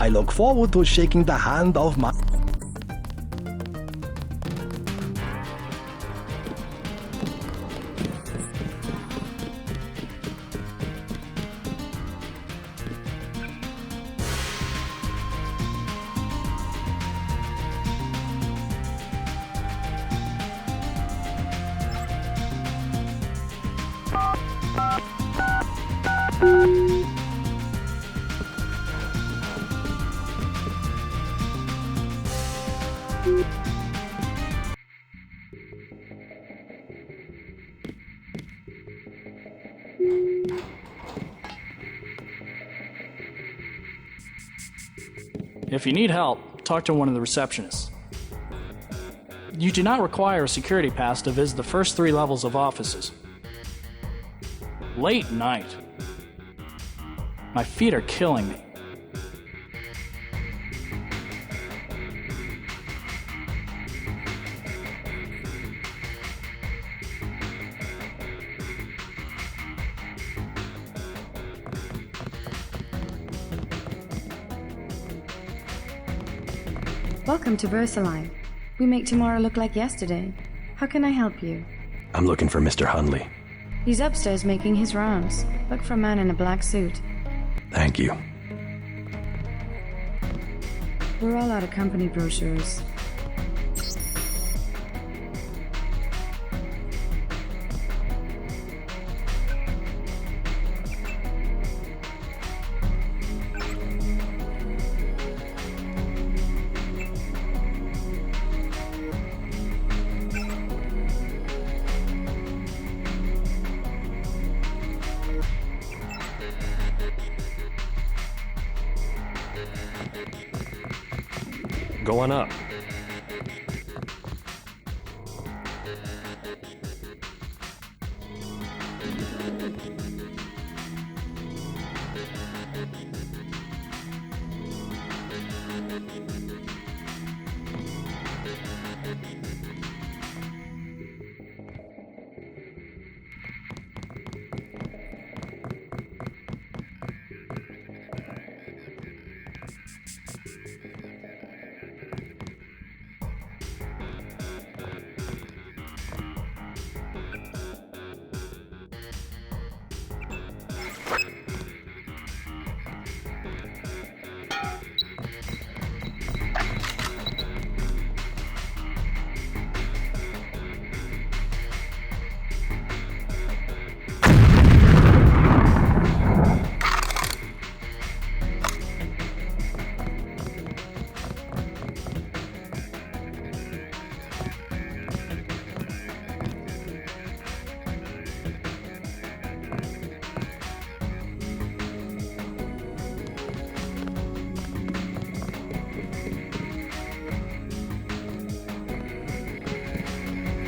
I look forward to shaking the hand of my... If you need help, talk to one of the receptionists. You do not require a security pass to visit the first 3 levels of offices. Late night. My feet are killing me. Welcome to VersaLife. We make tomorrow look like yesterday. How can I help you? I'm looking for Mr. Hundley. He's upstairs making his rounds. Look for a man in a black suit. Thank you. We're all out of company brochures. Go on up.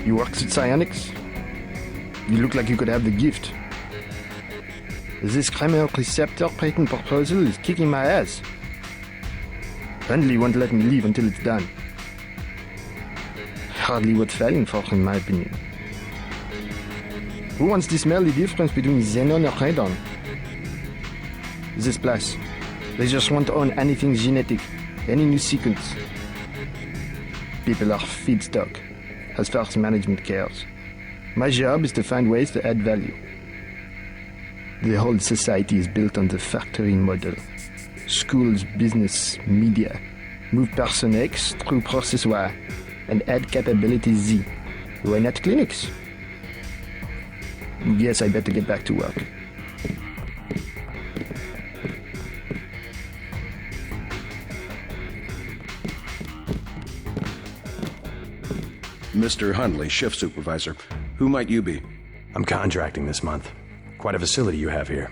You work at Psionics? You look like you could have the gift. This Kramer receptor patent proposal is kicking my ass. Hundley won't let me leave until it's done. Hardly worth fighting for, in my opinion. Who wants to smell the difference between xenon or radon? This place. They just won't own anything genetic, any new sequence. People are feedstock, as far as management cares. My job is to find ways to add value. The whole society is built on the factory model. Schools, business, media. Move person X through process Y and add capability Z. Why not clinics? Yes, I better get back to work. Mr. Hundley, shift supervisor. Who might you be? I'm contracting this month. Quite a facility you have here.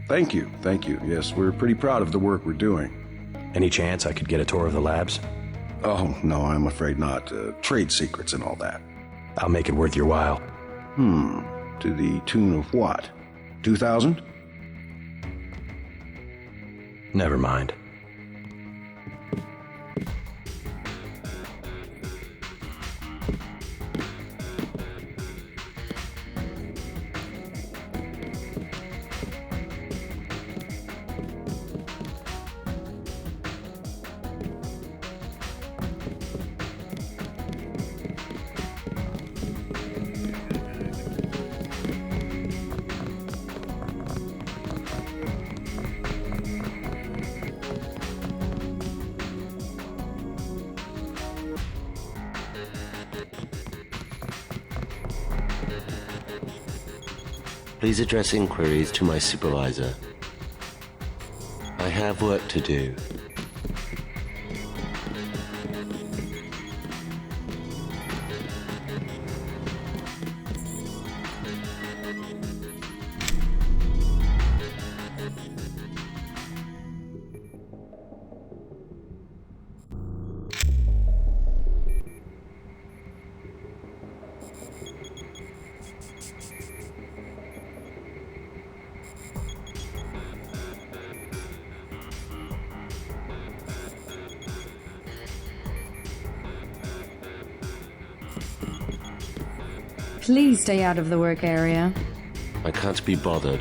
Thank you, thank you. Yes, we're pretty proud of the work we're doing. Any chance I could get a tour of the labs? Oh, no, I'm afraid not. Trade secrets and all that. I'll make it worth your while. To the tune of what? 2,000? Never mind. Please address inquiries to my supervisor. I have work to do. Please stay out of the work area. I can't be bothered.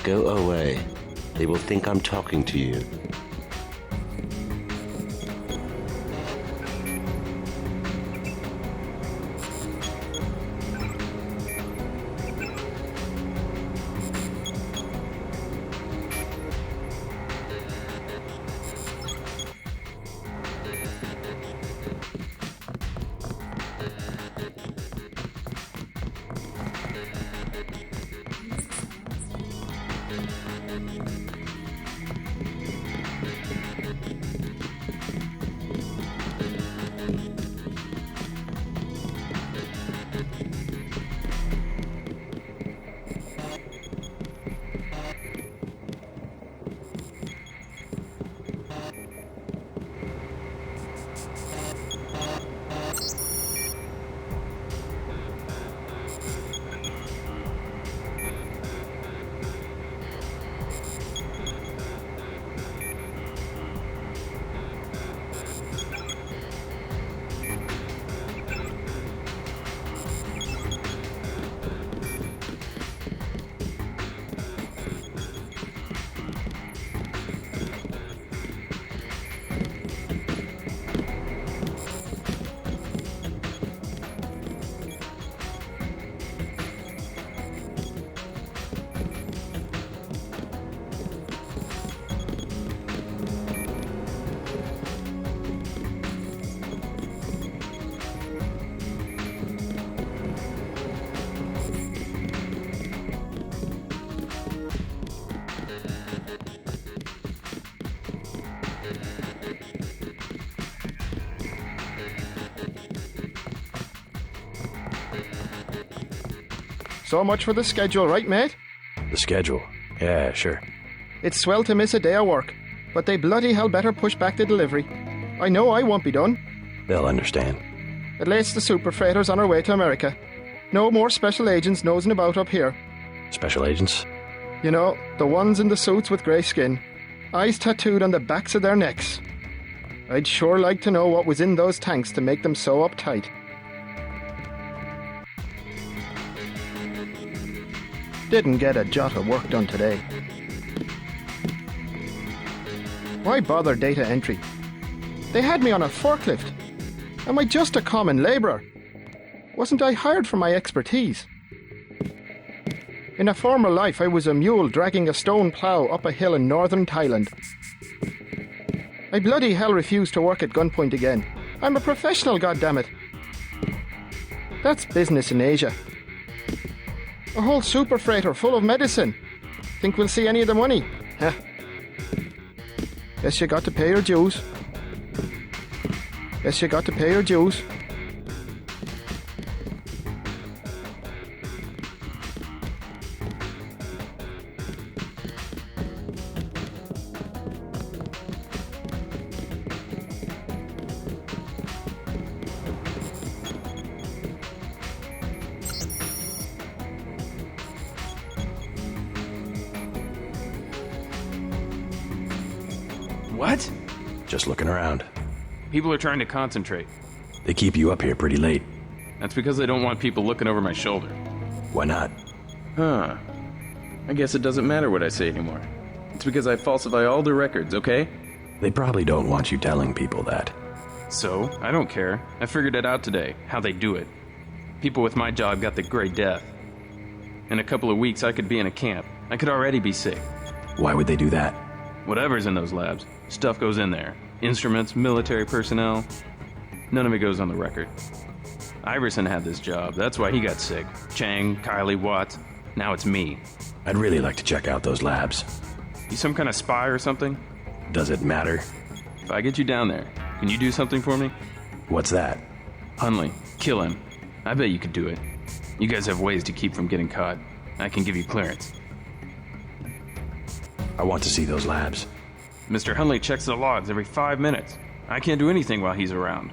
Go away. They will think I'm talking to you. So much for the schedule, right, mate? The schedule? Yeah, sure. It's swell to miss a day of work, but they bloody hell better push back the delivery. I know I won't be done. They'll understand. At least the super freighter's on her way to America. No more special agents nosing about up here. Special agents? You know, the ones in the suits with grey skin. Eyes tattooed on the backs of their necks. I'd sure like to know what was in those tanks to make them so uptight. Didn't get a jot of work done today. Why bother data entry? They had me on a forklift. Am I just a common labourer? Wasn't I hired for my expertise? In a former life, I was a mule dragging a stone plough up a hill in northern Thailand. I bloody hell refuse to work at gunpoint again. I'm a professional, goddammit. That's business in Asia. A whole super freighter full of medicine. Think we'll see any of the money? Huh. Guess you got to pay your dues. Guess you got to pay your dues. What? Just looking around. People are trying to concentrate. They keep you up here pretty late. That's because they don't want people looking over my shoulder. Why not? Huh. I guess it doesn't matter what I say anymore. It's because I falsify all the records, okay? They probably don't want you telling people that. So, I don't care. I figured it out today, how they do it. People with my job got the Gray Death. In a couple of weeks, I could be in a camp. I could already be sick. Why would they do that? Whatever's in those labs, stuff goes in there. Instruments, military personnel. None of it goes on the record. Iverson had this job. That's why he got sick. Chang, Kylie, Watts. Now it's me. I'd really like to check out those labs. You some kind of spy or something? Does it matter? If I get you down there, can you do something for me? What's that? Hunley, kill him. I bet you could do it. You guys have ways to keep from getting caught. I can give you clearance. I want to see those labs. Mr. Hunley checks the logs every 5 minutes. I can't do anything while he's around.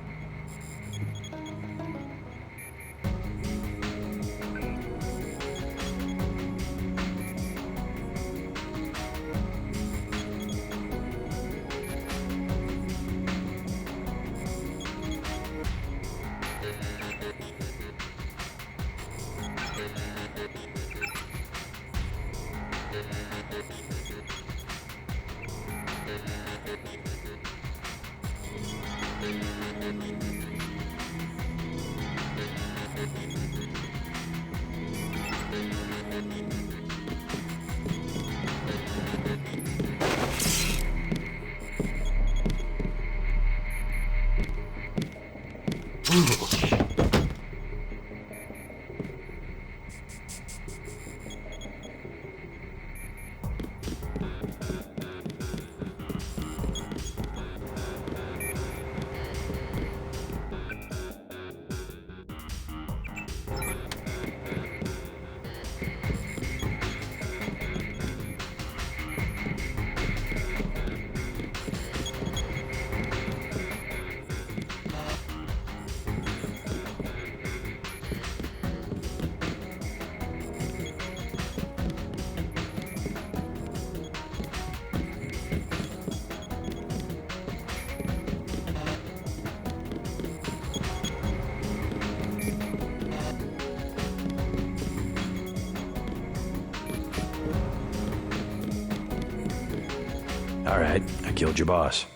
All right, I killed your boss.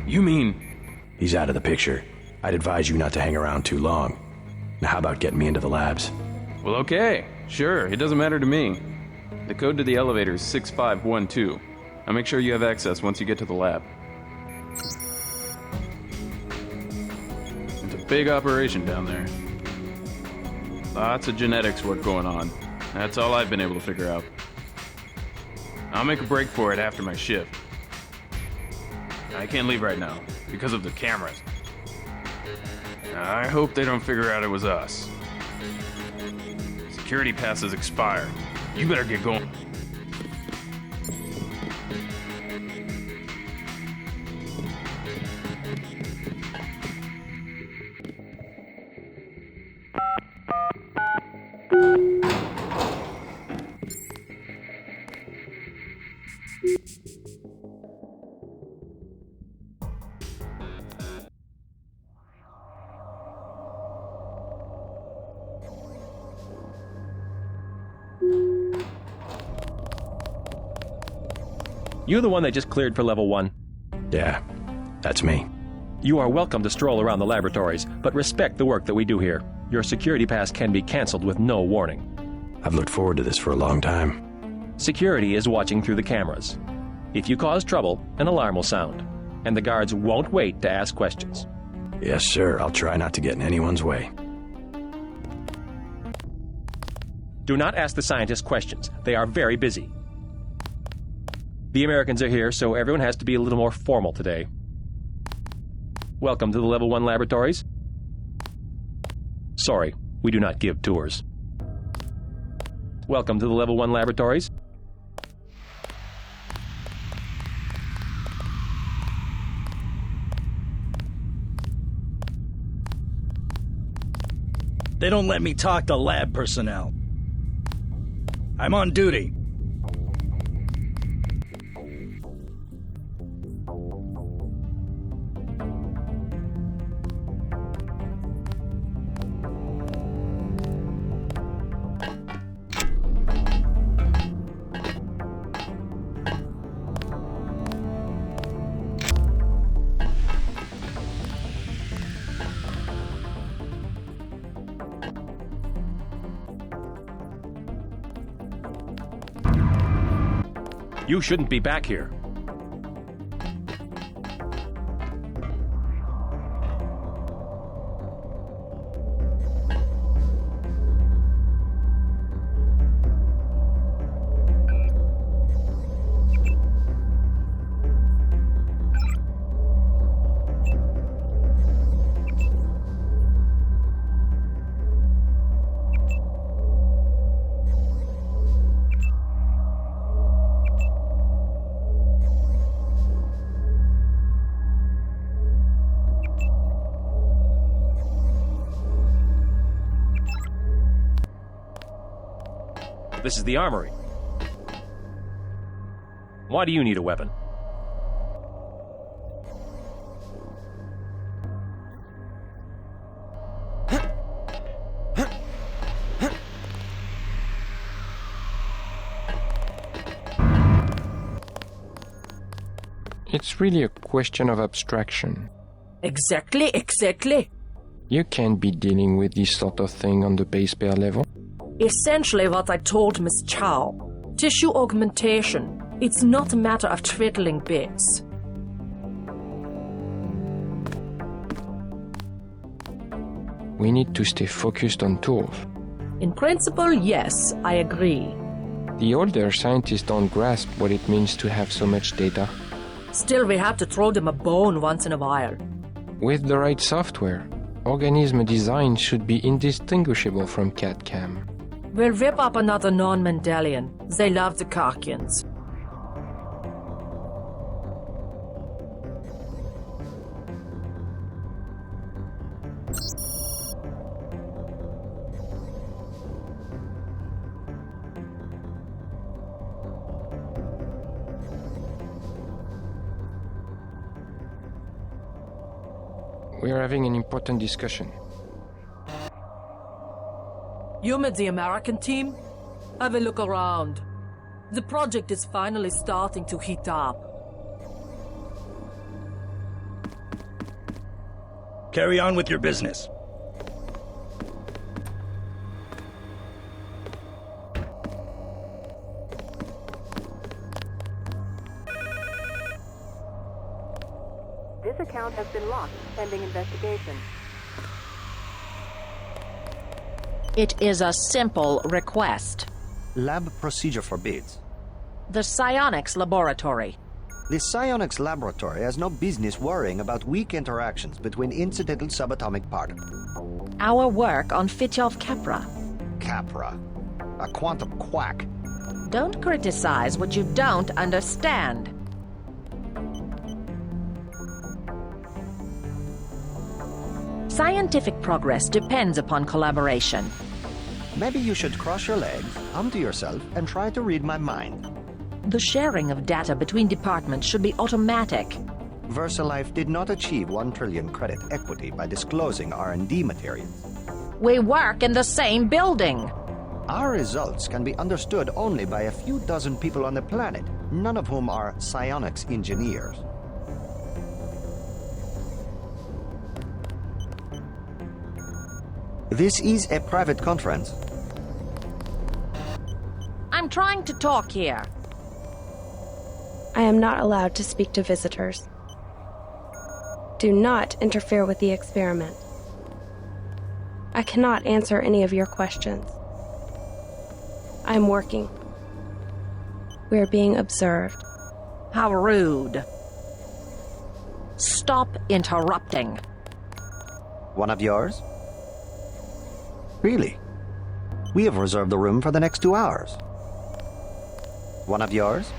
You mean... He's out of the picture. I'd advise you not to hang around too long. Now how about getting me into the labs? Well, okay. Sure, it doesn't matter to me. The code to the elevator is 6512. I'll make sure you have access once you get to the lab. It's a big operation down there. Lots of genetics work going on. That's all I've been able to figure out. I'll make a break for it after my shift. I can't leave right now, because of the cameras. I hope they don't figure out it was us. Security passes expire. You better get going. You the one they just cleared for level 1? Yeah, that's me. You are welcome to stroll around the laboratories, but respect the work that we do here. Your security pass can be canceled with no warning. I've looked forward to this for a long time. Security is watching through the cameras. If you cause trouble, an alarm will sound, and the guards won't wait to ask questions. Yes, sir. I'll try not to get in anyone's way. Do not ask the scientists questions. They are very busy. The Americans are here, so everyone has to be a little more formal today. Welcome to the Level 1 laboratories. Sorry, we do not give tours. Welcome to the Level 1 laboratories. They don't let me talk to lab personnel. I'm on duty. You shouldn't be back here. This is the armory. Why do you need a weapon? It's really a question of abstraction. Exactly. You can't be dealing with this sort of thing on the base pair level. Essentially what I told Miss Chow. Tissue augmentation. It's not a matter of twiddling bits. We need to stay focused on tools. In principle, yes, I agree. The older scientists don't grasp what it means to have so much data. Still, we have to throw them a bone once in a while. With the right software, organism design should be indistinguishable from CAD/CAM. We'll whip up another non-Mendelian. They love the Karkians. We are having an important discussion. You met the American team? Have a look around. The project is finally starting to heat up. Carry on with your business. This account has been locked, pending investigation. It is a simple request. Lab procedure forbids. The psionics laboratory. The psionics laboratory has no business worrying about weak interactions between incidental subatomic particles. Our work on Fitjov Capra. Capra. A quantum quack. Don't criticize what you don't understand. Scientific progress depends upon collaboration. Maybe you should cross your legs, hum to yourself, and try to read my mind. The sharing of data between departments should be automatic. VersaLife did not achieve 1 trillion credit equity by disclosing R&D materials. We work in the same building. Our results can be understood only by a few dozen people on the planet, none of whom are psionics engineers. This is a private conference. I'm trying to talk here. I am not allowed to speak to visitors. Do not interfere with the experiment. I cannot answer any of your questions. I am working. We are being observed. How rude. Stop interrupting. One of yours? Really? We have reserved the room for the next 2 hours. One of yours?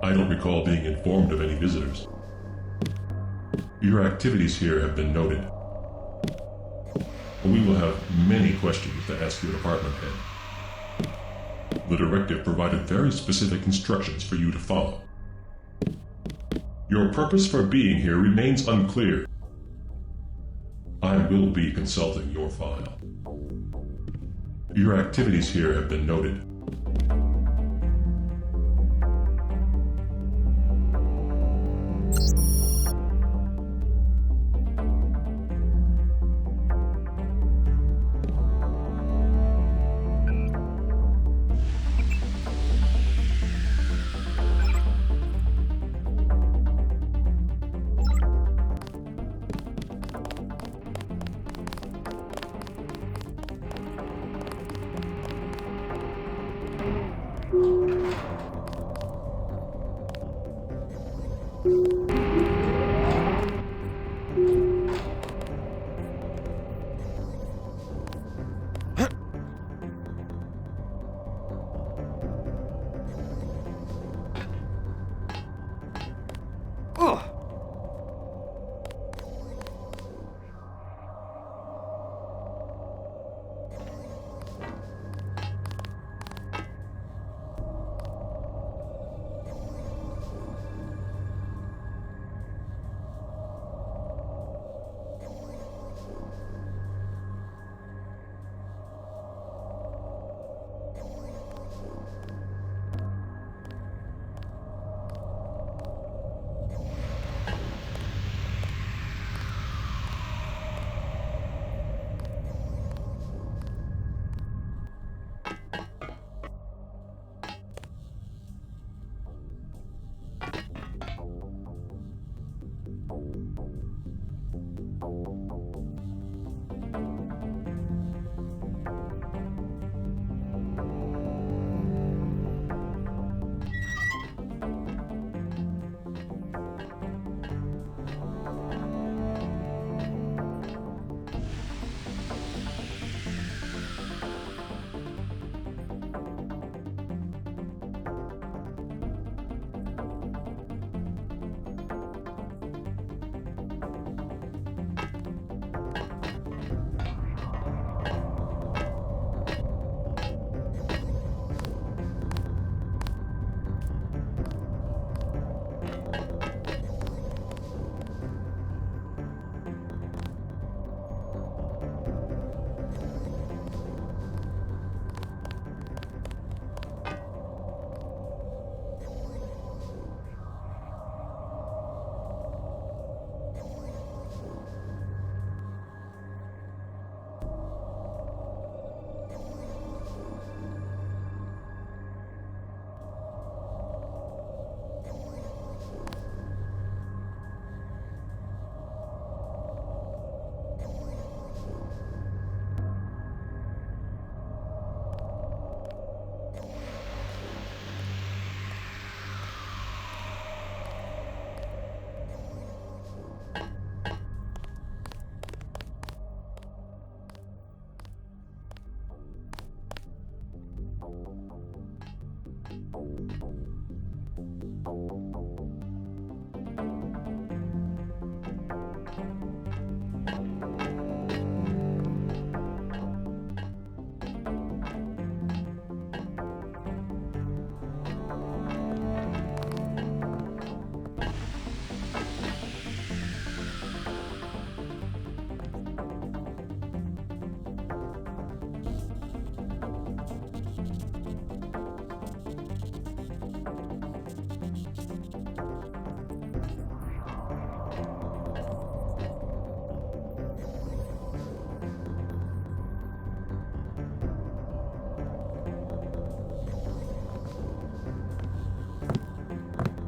I don't recall being informed of any visitors. Your activities here have been noted. We will have many questions to ask your department head. The directive provided very specific instructions for you to follow. Your purpose for being here remains unclear. I will be consulting your file. Your activities here have been noted.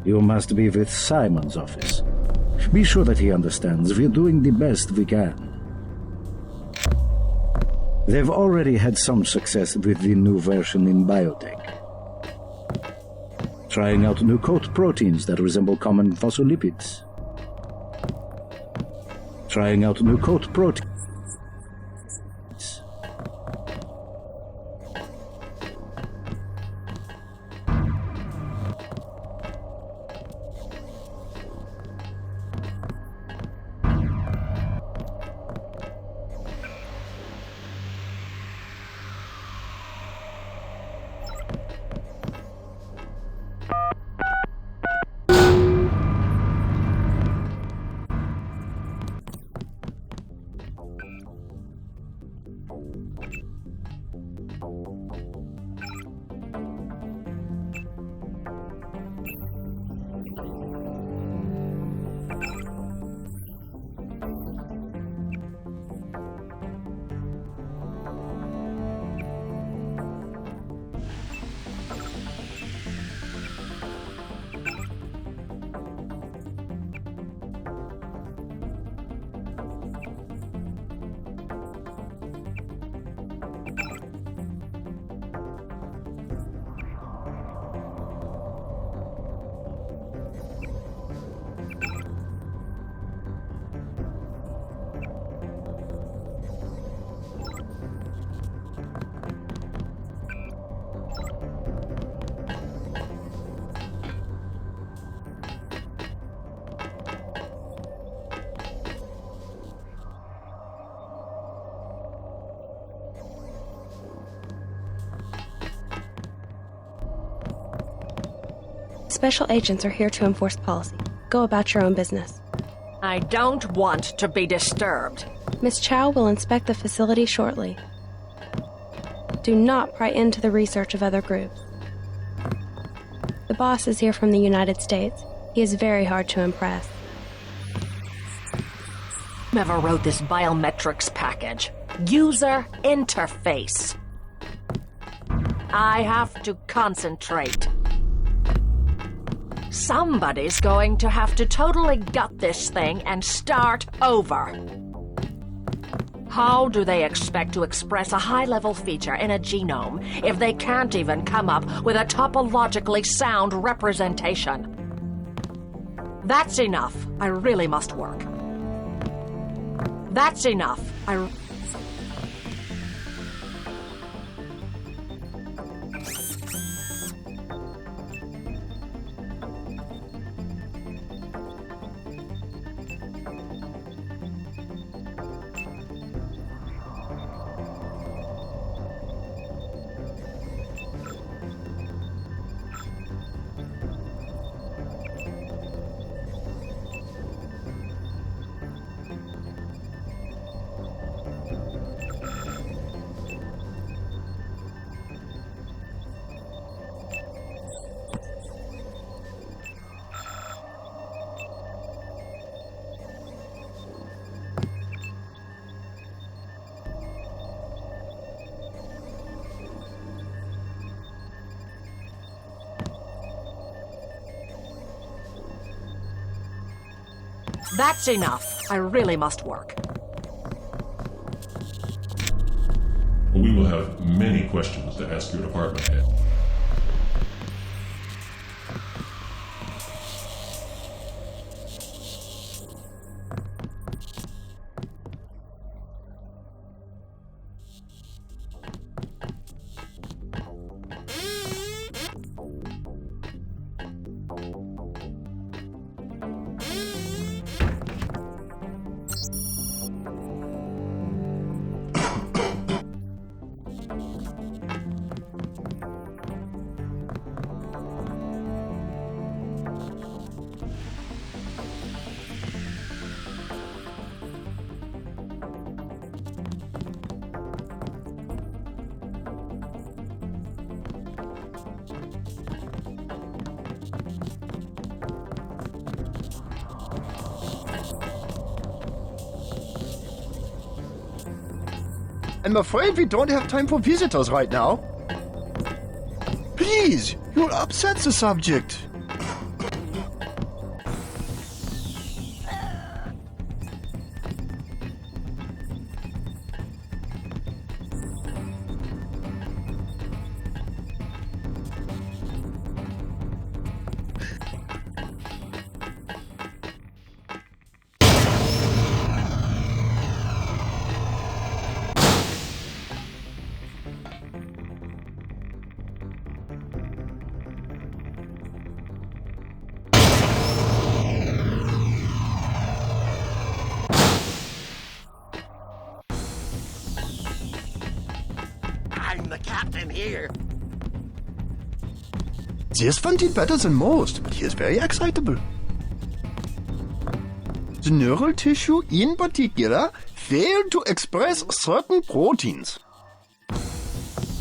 You must be with Simon's office. Be sure that he understands we're doing the best we can. They've already had some success with the new version in biotech. Trying out new coat proteins that resemble common phospholipids. Trying out new coat proteins. Special agents are here to enforce policy. Go about your own business. I don't want to be disturbed. Miss Chow will inspect the facility shortly. Do not pry into the research of other groups. The boss is here from the United States. He is very hard to impress. Whoever wrote this biometrics package? User interface. I have to concentrate. Somebody's going to have to totally gut this thing and start over. How do they expect to express a high-level feature in a genome if they can't even come up with a topologically sound representation? That's enough. I really must work. That's enough. That's enough. I really must work. We will have many questions to ask your department head. I'm afraid we don't have time for visitors right now. Please, you'll upset the subject. the captain here. This one did better than most, but he is very excitable. The neural tissue in particular failed to express certain proteins.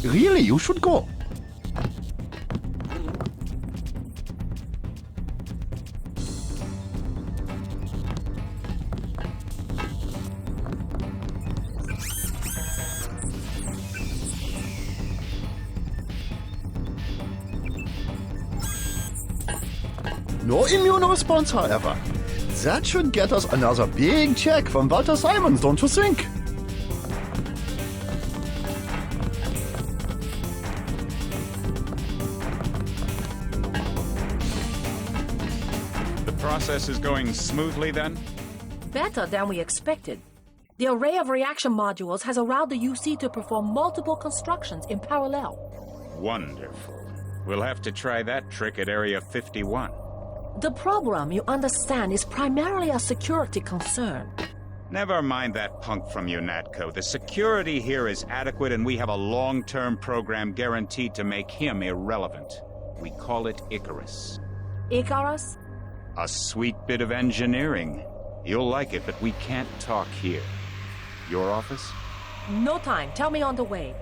Really, you should go. No immune response, however. That should get us another big check from Walter Simons, don't you think? The process is going smoothly then? Better than we expected. The array of reaction modules has allowed the UC to perform multiple constructions in parallel. Wonderful. We'll have to try that trick at Area 51. The program, you understand, is primarily a security concern. Never mind that punk from UNATCO. The security here is adequate, and we have a long-term program guaranteed to make him irrelevant. We call it Icarus. Icarus? A sweet bit of engineering. You'll like it, but we can't talk here. Your office? No time. Tell me on the way.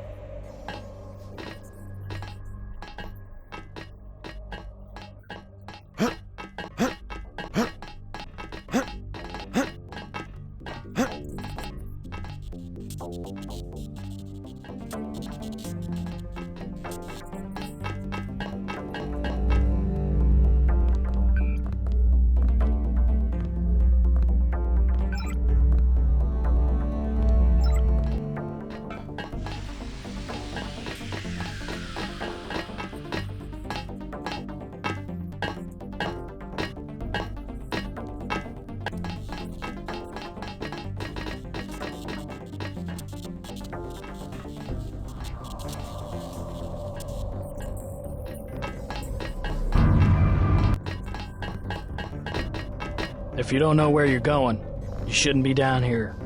If you don't know where you're going, you shouldn't be down here.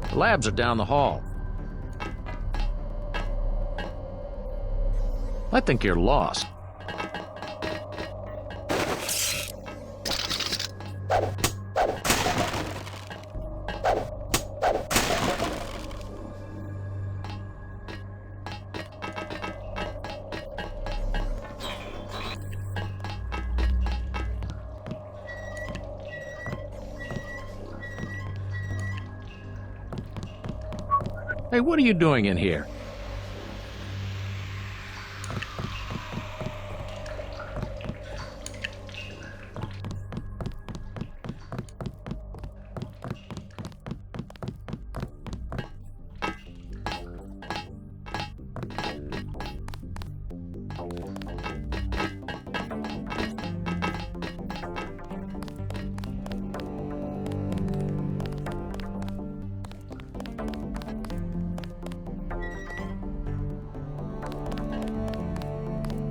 The labs are down the hall. I think you're lost. Hey, what are you doing in here?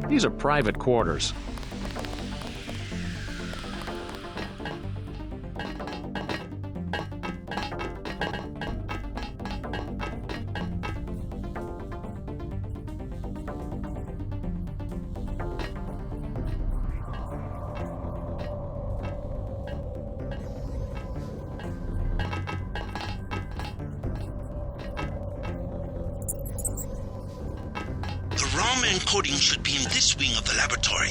These are private quarters. Encoding should be in this wing of the laboratory.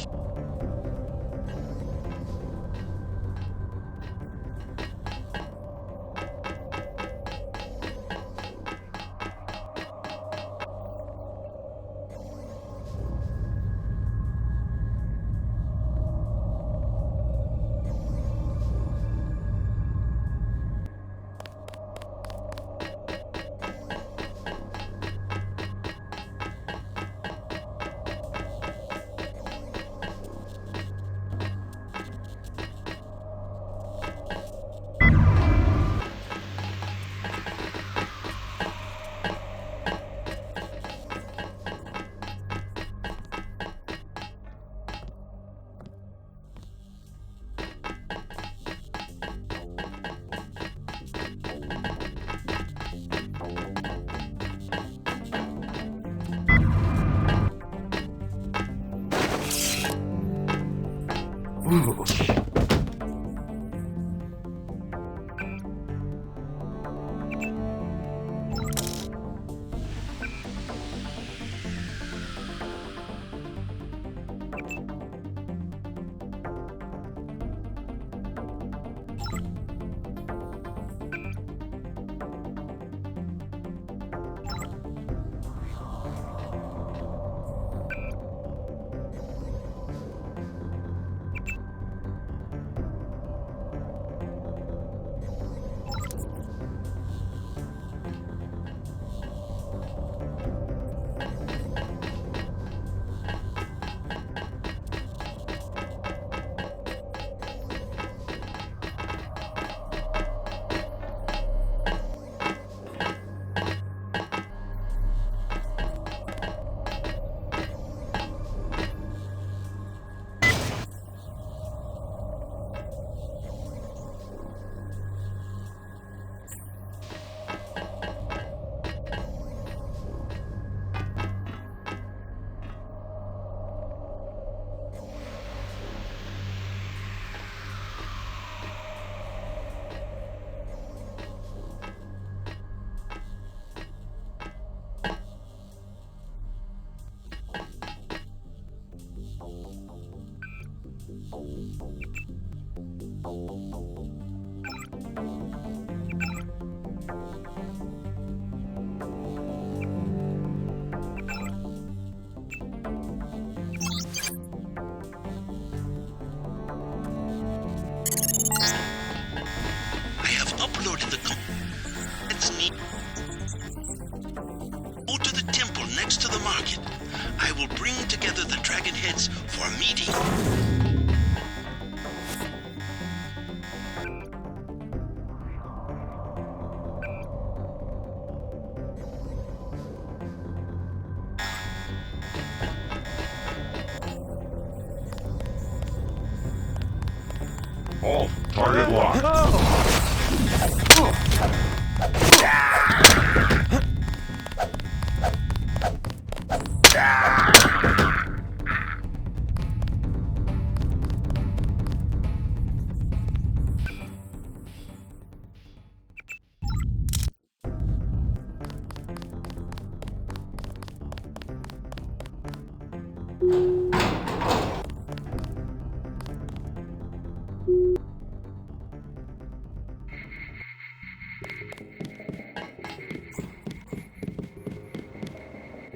the Let's need. Go to the temple next to the market. I will bring together the dragon heads for a meeting. All target locked.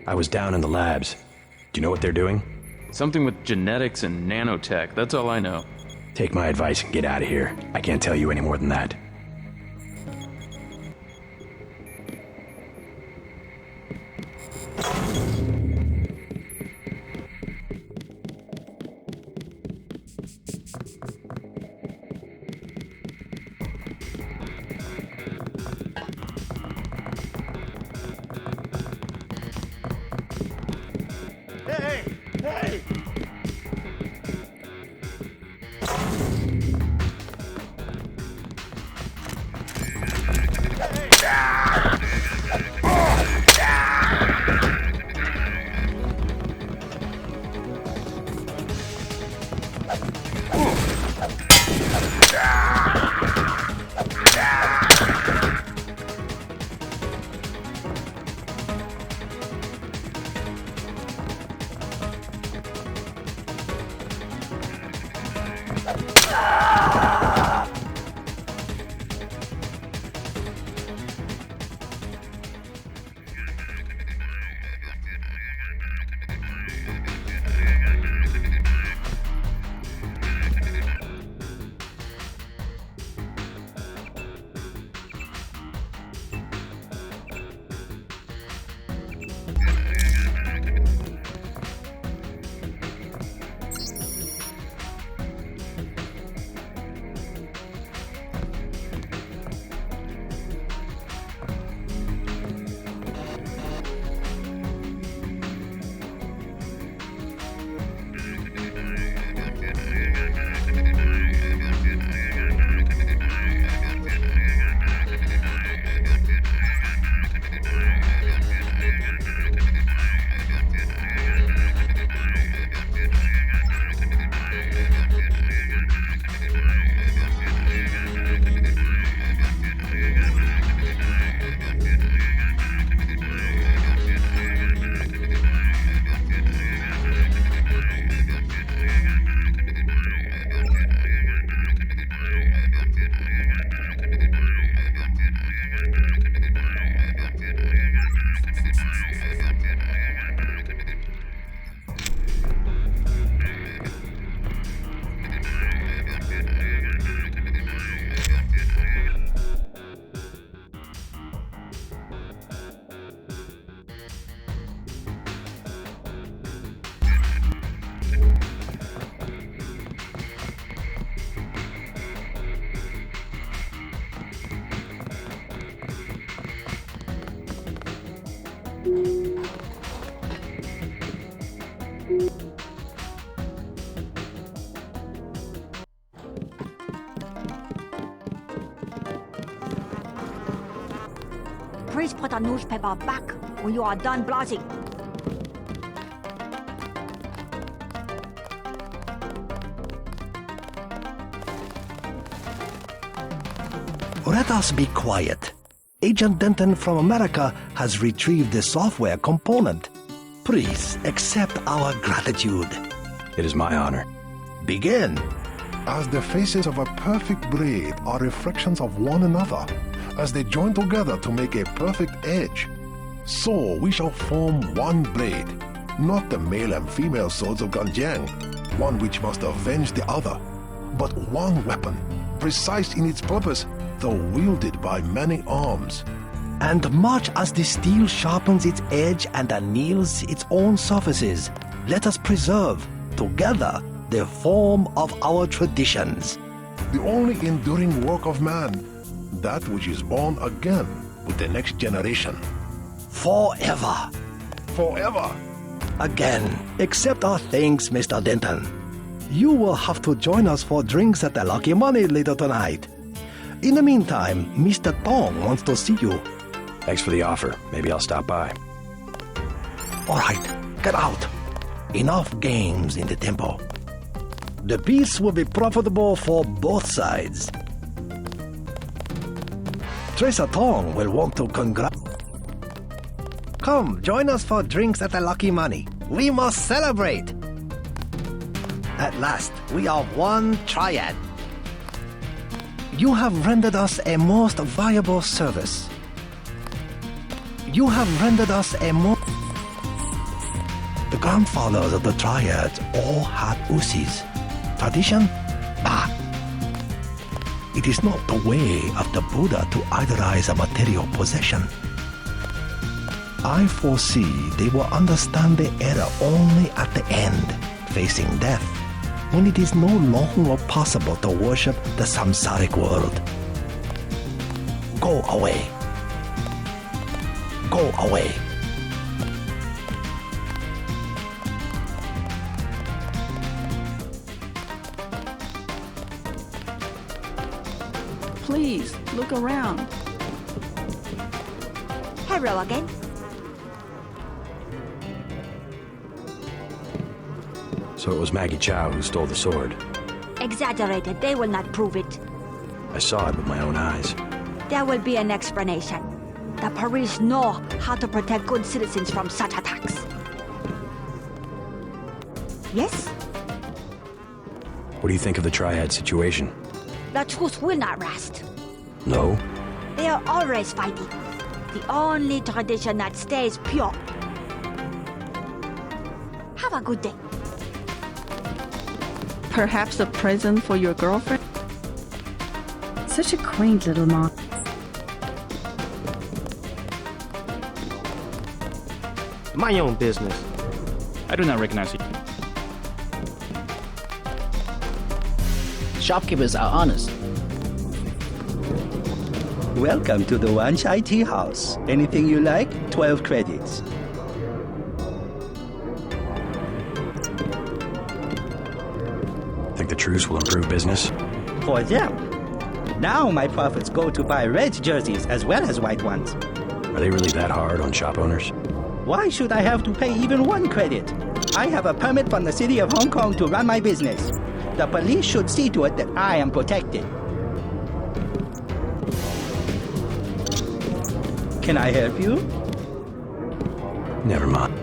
I was down in the labs. Do you know what they're doing? Something with genetics and nanotech, that's all I know. Take my advice and get out of here. I can't tell you any more than that. Please put the newspaper back when you are done blasting. Let us be quiet. Agent Denton from America has retrieved the software component. Please accept our gratitude. It is my honor. Begin. As the faces of a perfect blade are reflections of one another, as they join together to make a perfect edge, so we shall form one blade, not the male and female swords of Ganjiang, one which must avenge the other, but one weapon, precise in its purpose, scepter wielded by many arms. And much as the steel sharpens its edge and anneals its own surfaces, let us preserve, together, the form of our traditions. The only enduring work of man, that which is born again with the next generation. Forever. Forever. Again, accept our thanks, Mr. Denton. You will have to join us for drinks at the Lucky Money later tonight. In the meantime, Mr. Tong wants to see you. Thanks for the offer. Maybe I'll stop by. All right, get out. Enough games in the temple. The peace will be profitable for both sides. Tracer Tong will want to Come, join us for drinks at the Lucky Money. We must celebrate. At last, we are one triad. You have rendered us a most valuable service. You have rendered us a more... The grandfathers of the triads all had usis. Tradition? Ah. It is not the way of the Buddha to idolize a material possession. I foresee they will understand the error only at the end, facing death, when it is no longer possible to worship the samsaric world. Go away. Go away. Please, look around. Hello again. So it was Maggie Chow who stole the sword. Exaggerated. They will not prove it. I saw it with my own eyes. There will be an explanation. The police know how to protect good citizens from such attacks. Yes? What do you think of the triad situation? The truth will not rest. No? They are always fighting. The only tradition that stays pure. Have a good day. Perhaps a present for your girlfriend? Such a quaint little mom. My own business. I do not recognize you. Shopkeepers are honest. Welcome to the Wan Chai Tea House. Anything you like, 12 credits. Think the truce will improve business? For them. Now my profits go to buy red jerseys as well as white ones. Are they really that hard on shop owners? Why should I have to pay even 1 credit? I have a permit from the city of Hong Kong to run my business. The police should see to it that I am protected. Can I help you? Never mind.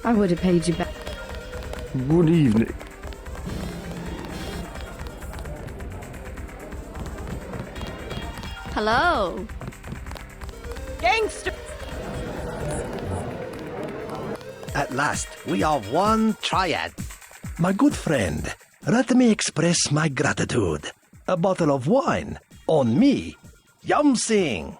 I would have paid you back. Good evening. Hello. Gangster! At last, we are one triad. My good friend, let me express my gratitude. A bottle of wine, on me. Yum Sing.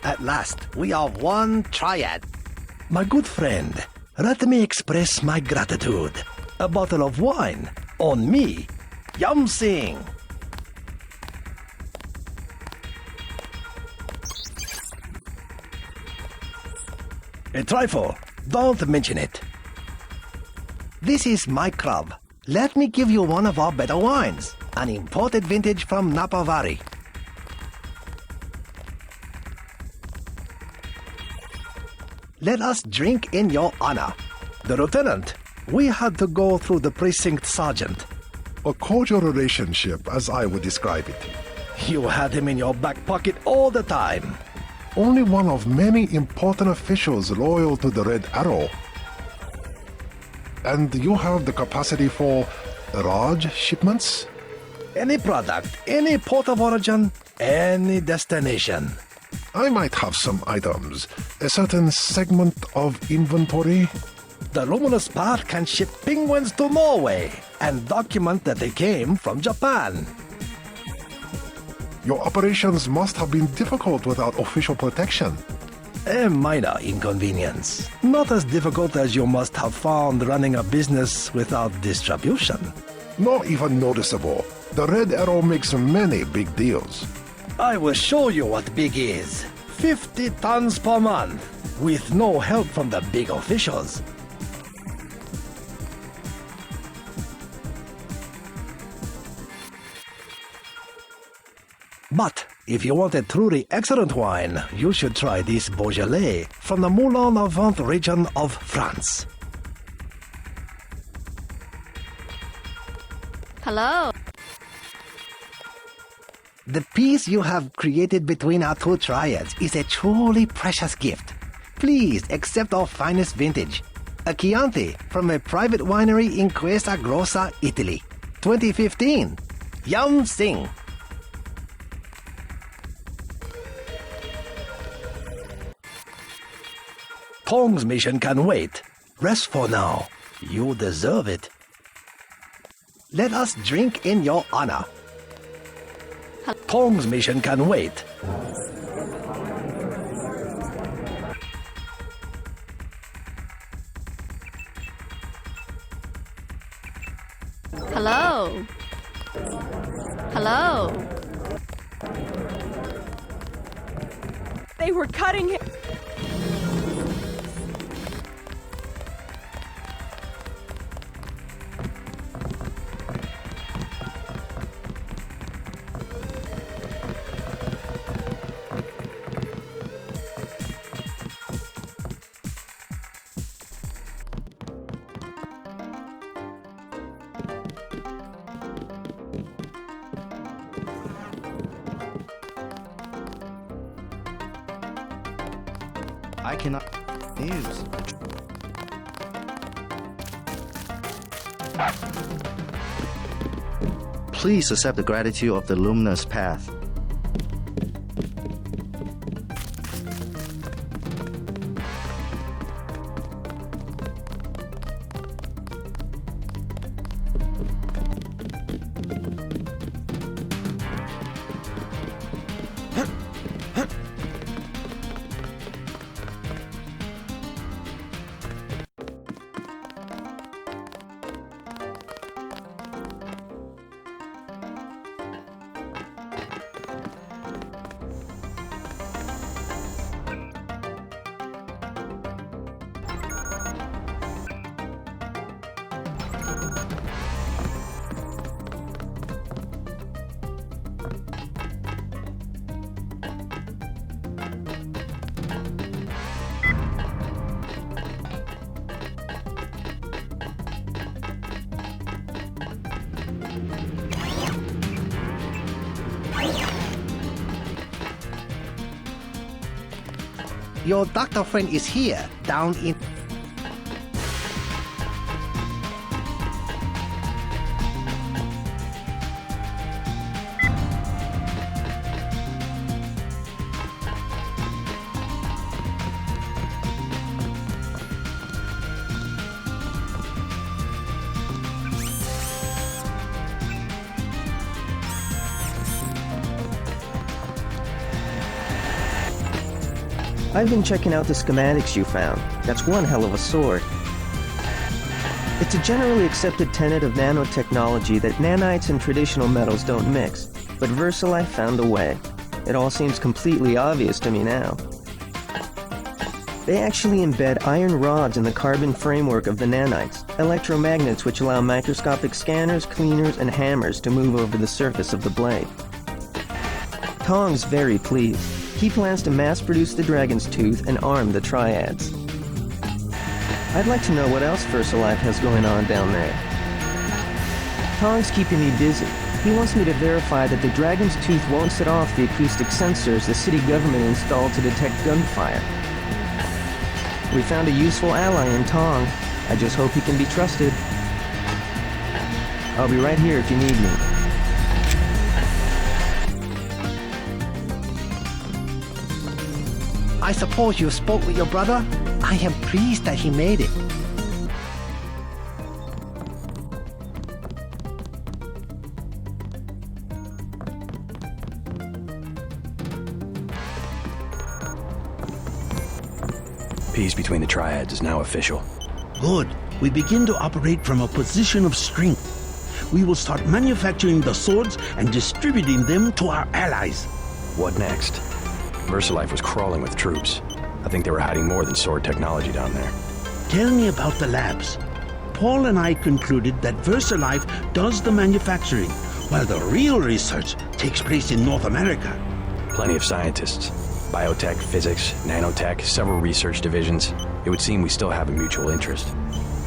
At last, we are one triad. My good friend, let me express my gratitude. A bottle of wine on me. Yum Sing. A trifle. Don't mention it. This is my club. Let me give you one of our better wines. An imported vintage from Napa Valley. Let us drink in your honor. The lieutenant, we had to go through the precinct sergeant. A cordial relationship, as I would describe it. You had him in your back pocket all the time. Only one of many important officials loyal to the Red Arrow. And you have the capacity for large shipments? Any product, any port of origin, any destination. I might have some items. A certain segment of inventory. The luminous part can ship penguins to Norway and document that they came from Japan. Your operations must have been difficult without official protection. A minor inconvenience. Not as difficult as you must have found running a business without distribution. Not even noticeable. The Red Arrow makes many big deals. I will show you what big is. 50 tons per month, with no help from the big officials. But if you want a truly excellent wine, you should try this Beaujolais from the Moulin-à-Vent region of France. Hello. The peace you have created between our two triads is a truly precious gift. Please accept our finest vintage. A Chianti from a private winery in Questa Grossa, Italy. 2015. Yum Sing. Tong's mission can wait. Rest for now. You deserve it. Let us drink in your honor. Tong's mission can wait. Hello. Hello. They were cutting him. I cannot use. Please accept the gratitude of the luminous path. Your doctor friend is here, down in... I've been checking out the schematics you found. That's one hell of a sword. It's a generally accepted tenet of nanotechnology that nanites and traditional metals don't mix, but VersaLife found a way. It all seems completely obvious to me now. They actually embed iron rods in the carbon framework of the nanites, electromagnets which allow microscopic scanners, cleaners, and hammers to move over the surface of the blade. Tong's very pleased. He plans to mass-produce the Dragon's Tooth and arm the Triads. I'd like to know what else VersaLife has going on down there. Tong's keeping me busy. He wants me to verify that the Dragon's Tooth won't set off the acoustic sensors the city government installed to detect gunfire. We found a useful ally in Tong. I just hope he can be trusted. I'll be right here if you need me. I suppose you spoke with your brother? I am pleased that he made it. Peace between the Triads is now official. Good. We begin to operate from a position of strength. We will start manufacturing the swords and distributing them to our allies. What next? VersaLife was crawling with troops. I think they were hiding more than sword technology down there. Tell me about the labs. Paul and I concluded that VersaLife does the manufacturing, while the real research takes place in North America. Plenty of scientists. Biotech, physics, nanotech, several research divisions. It would seem we still have a mutual interest.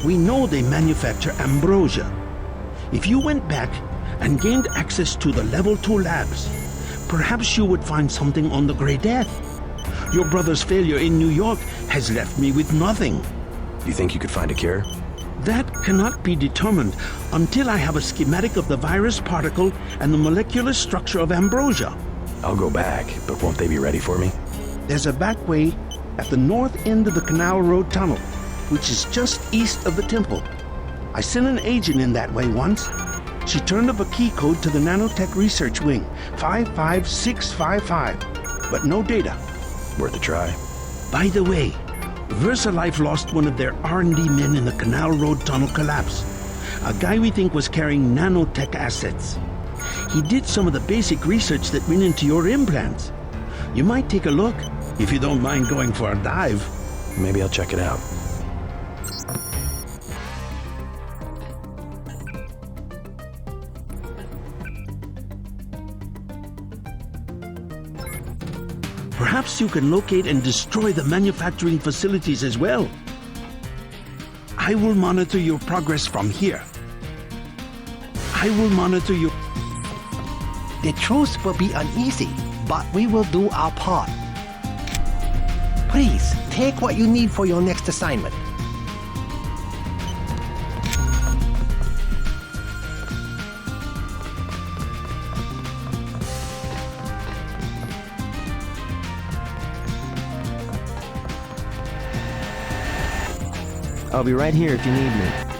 We know they manufacture ambrosia. If you went back and gained access to the Level 2 labs, perhaps you would find something on the Grey Death. Your brother's failure in New York has left me with nothing. You think you could find a cure? That cannot be determined until I have a schematic of the virus particle and the molecular structure of ambrosia. I'll go back, but won't they be ready for me? There's a back way at the north end of the Canal Road Tunnel, which is just east of the temple. I sent an agent in that way once. She turned up a key code to the Nanotech Research Wing, 55655, but no data. Worth a try. By the way, VersaLife lost one of their R&D men in the Canal Road Tunnel collapse. A guy we think was carrying nanotech assets. He did some of the basic research that went into your implants. You might take a look, if you don't mind going for a dive. Maybe I'll check it out. Perhaps you can locate and destroy the manufacturing facilities as well. I will monitor your progress from here. I will monitor your... The truth will be uneasy, but we will do our part. Please, take what you need for your next assignment. I'll be right here if you need me.